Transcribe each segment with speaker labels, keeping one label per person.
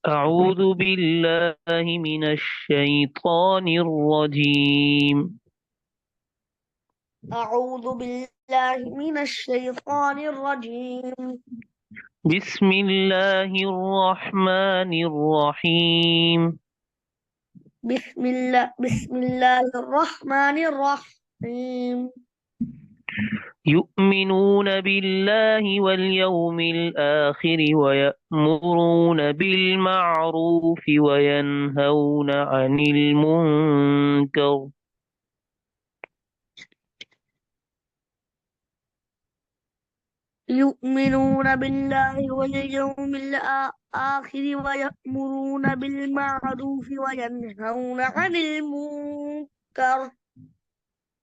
Speaker 1: أعوذ بالله من الشيطان الرجيم.
Speaker 2: أعوذ بالله من الشيطان الرجيم.
Speaker 1: بسم الله الرحمن الرحيم.
Speaker 2: بسم الله الرحمن الرحيم.
Speaker 1: يؤمنون بالله واليوم الآخر ويأمرون بالمعروف وينهون عن المنكر
Speaker 2: يؤمنون بالله واليوم الآخر ويأمرون بالمعروف وينهون عن المنكر.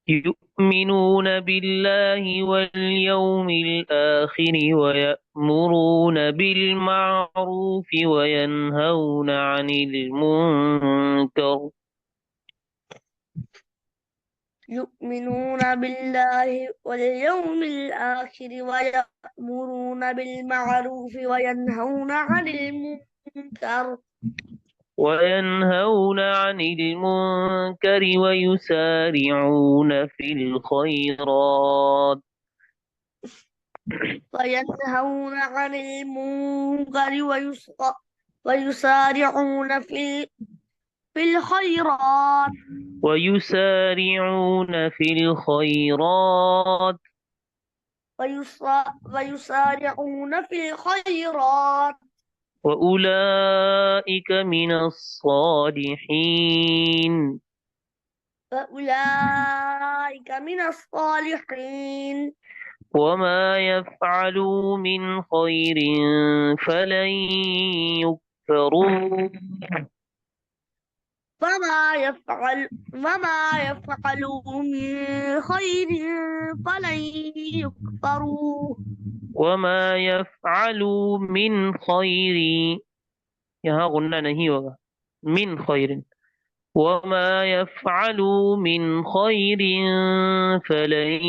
Speaker 1: يؤمنون بالله واليوم الآخر ويأمرون بالمعروف وينهون عن المنكر
Speaker 2: يؤمنون بالله واليوم الآخر ويأمرون بالمعروف وينهون عن المنكر.
Speaker 1: ويسارعون في الخيرات
Speaker 2: وينهون عن المنكر ويسارعون في الخيرات.
Speaker 1: ويسارعون في الخيرات
Speaker 2: ويسارعون في الخيرات.
Speaker 1: وأولئك من الصالحين
Speaker 2: فأولئك من الصالحين.
Speaker 1: وما يفعلوا من خير فلن يكفروه
Speaker 2: وما يفعلوا من خير فلن يكفروه.
Speaker 1: وما يفعلوا من خير. यहाँ गुन्ना नहीं होगा. من خير. وما يفعلوا من خير فلن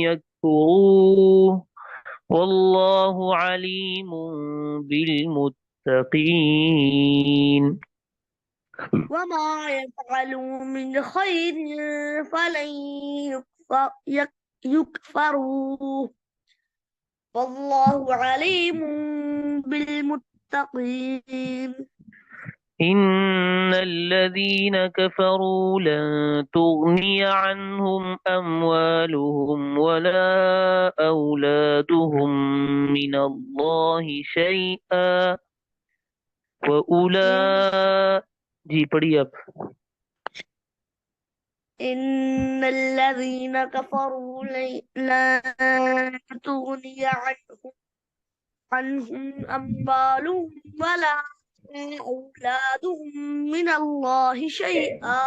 Speaker 1: يكفروه والله عليم بالمتقين.
Speaker 2: وما يفعلوا من خير فلن يكفروه. والله عليم بالمتقين.
Speaker 1: إن الذين كفروا لن تغني عنهم أموالهم ولا أولادهم من الله شيئا
Speaker 2: إن,
Speaker 1: وأولئك. जी पढ़िए अब.
Speaker 2: إن الذين كفروا لا تغني عنهم أموالهم ولا أولادهم من الله شيئا.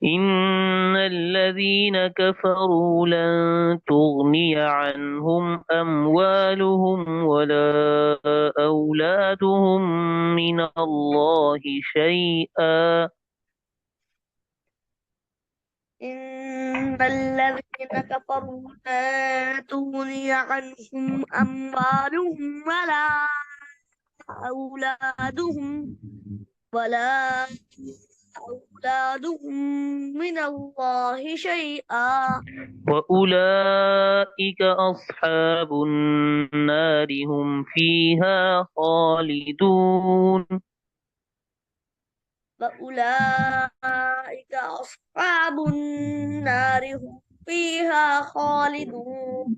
Speaker 1: إن الذين كفروا لن تغني عنهم أموالهم ولا أولادهم من الله شيئا
Speaker 2: إن الذين كفروا لا تغني عنهم أموالهم أولادهم ولا أولادهم من الله شيئا.
Speaker 1: وأولئك أصحاب النار هم فيها خالدون.
Speaker 2: فأولئك أصحاب النار هم فيها خالدون.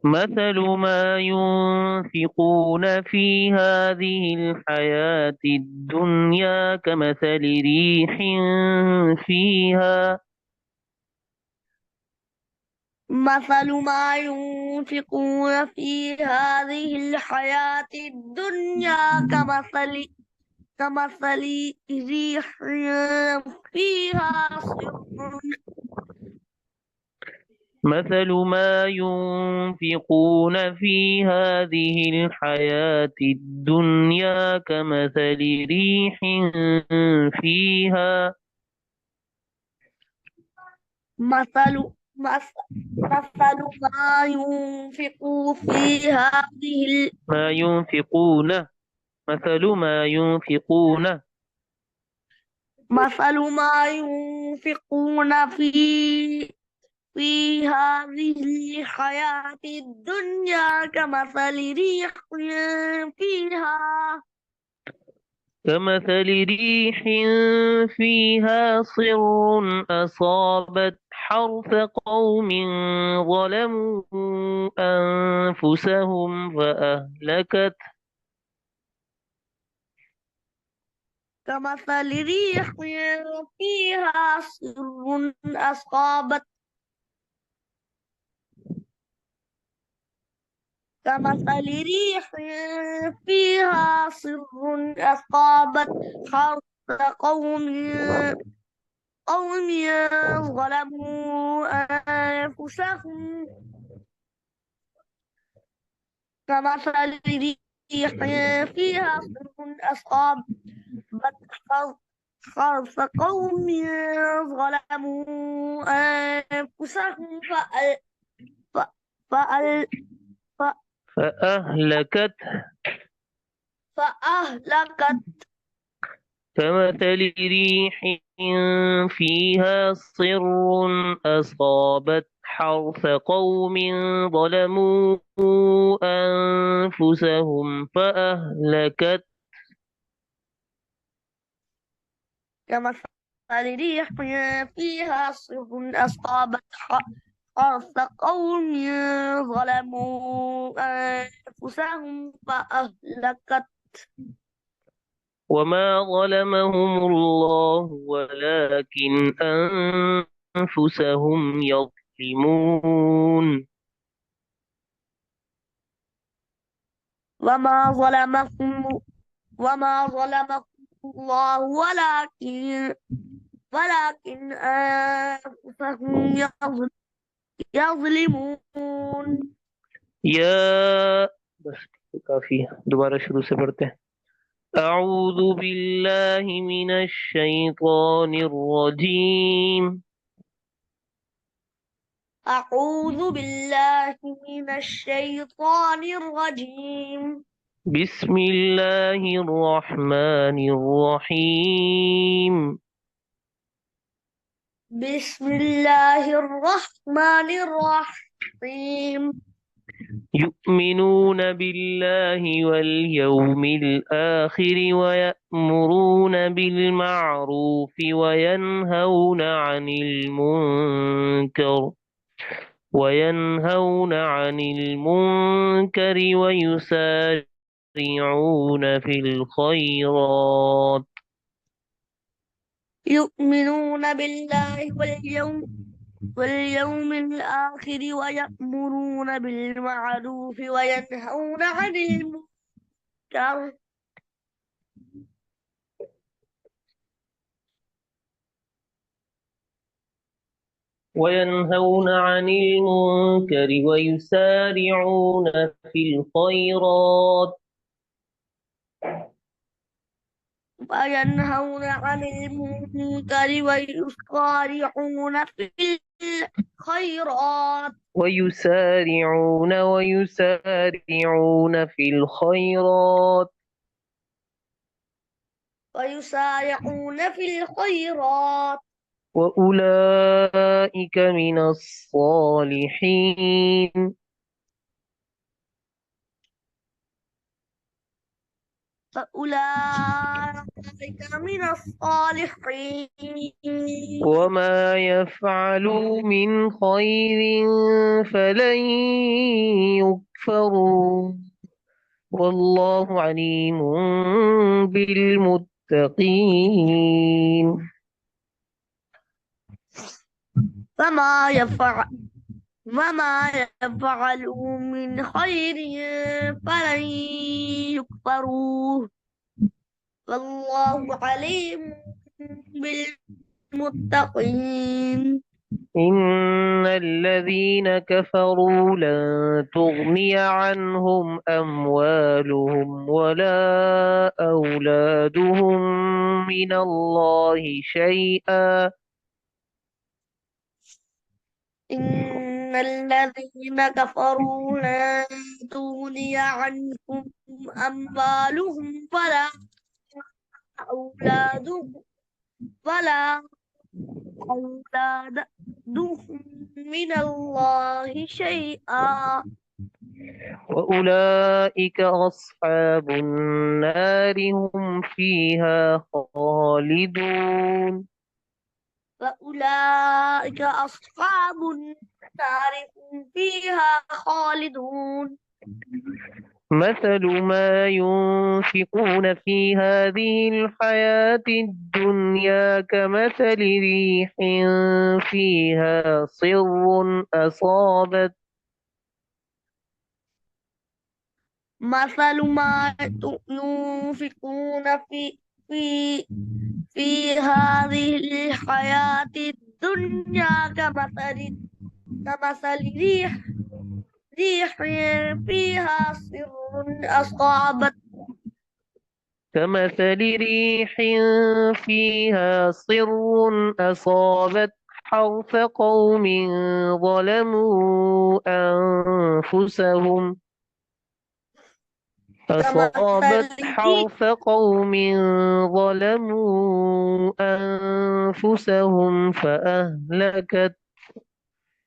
Speaker 1: مثل ما ينفقون في هذه الحياة الدنيا كمثل ريح فيها
Speaker 2: مثل ما ينفقون في هذه الحياة الدنيا كمثل ريح فيها صر.
Speaker 1: مثل ما ينفقون في هذه الحياة الدنيا كمثل ريح فيها
Speaker 2: مثل مثل مثل ما ينفق في هذه
Speaker 1: ما ينفقون مثل ما ينفقون
Speaker 2: مثل ما ينفقون في هذه الحياة الدنيا كمثل ريح فيها
Speaker 1: كمثل ريح فيها صر أصابت حرث قوم ظلموا أنفسهم فأهلكت
Speaker 2: كمثل ريح فيها صر أصابت كمثل ريح فيها صر أصابت حرث قوم قوم ظلموا أنفسهم كمثل ريح فيها صر أصابت حرث قوم ظلموا أنفسهم ف- فأل- ف-
Speaker 1: فأهلكت
Speaker 2: فأهلكت
Speaker 1: كمثل ريح فيها صر أصابت حرث قوم ظلموا أنفسهم فأهلكت
Speaker 2: كمثل ريح فيها صر أصابت حرث قوم ظلموا أنفسهم فأهلكت
Speaker 1: وما ظلمهم الله ولكن أنفسهم يظلمون
Speaker 2: وما ظلمهم وما ظلمهم الله ولكن أنفسهم يظلمون
Speaker 1: يا بس काफी है दोबारा शुरू से पढ़ते हैं أعوذ بالله من الشيطان الرجيم
Speaker 2: أعوذ بالله من الشيطان الرجيم
Speaker 1: بسم الله الرحمن الرحيم
Speaker 2: بسم الله الرحمن الرحيم
Speaker 1: يؤمنون بالله واليوم الآخر ويأمرون بالمعروف وينهون عن المنكر ويسارعون في الخيرات
Speaker 2: يؤمنون بالله واليوم الآخر ويأمرون بالمعروف وينهون عن المنكر
Speaker 1: ويسارعون في الخيرات
Speaker 2: وينهون عن المنكر ويسارعون في الخيرات
Speaker 1: ويسارعون في الخيرات
Speaker 2: ويسارعون في الخيرات
Speaker 1: وأولئك من الصالحين
Speaker 2: فأولئك من الصالحين
Speaker 1: وما يفعلوا من خير فلن يكفروا والله عليم بالمتقين
Speaker 2: فما يفعل وما يفعلوا من خير فلن يكفروه والله عليم بالمتقين
Speaker 1: إن الذين كفروا لن تغني عنهم أموالهم ولا أولادهم من الله شيئا
Speaker 2: الذين كفروا لن تغني عنهم أموالهم أولادهم ولا أولادهم من الله شيئا
Speaker 1: وأولئك أصحاب النار هم فيها خالدون.
Speaker 2: وأولئك أصحاب النار هم فيها خالدون.
Speaker 1: مثل ما ينفقون في هذه الحياة الدنيا كمثل ريح فيها صر أصابت
Speaker 2: مثل ما ينفقون في في هذه الحياة الدنيا كمثل ريح فيها صر أصابت
Speaker 1: كمثل ريح فيها صر أصابت حرث قوم ظلموا أنفسهم
Speaker 2: كمثل
Speaker 1: أصابت حرث قوم ظلموا أنفسهم فأهلكت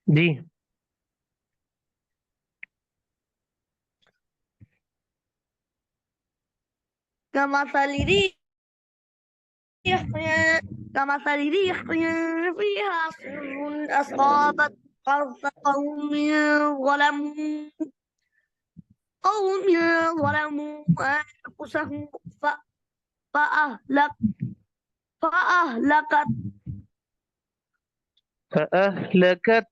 Speaker 1: دي
Speaker 2: كمثل ريح كمثل ريح فيها صر أصابت حرث ظلموا قوم ظلموا أنفسهم فأهلك فأهلكت
Speaker 1: فأهلكت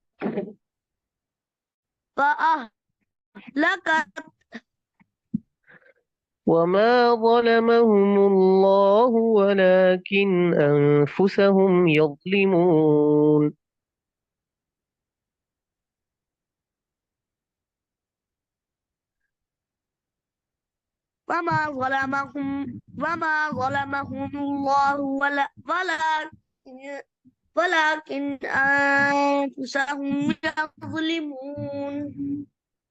Speaker 2: فأهلكت
Speaker 1: وما ظلمهم الله ولكن أنفسهم يظلمون.
Speaker 2: وما ظلمهم الله ولكن أنفسهم يظلمون.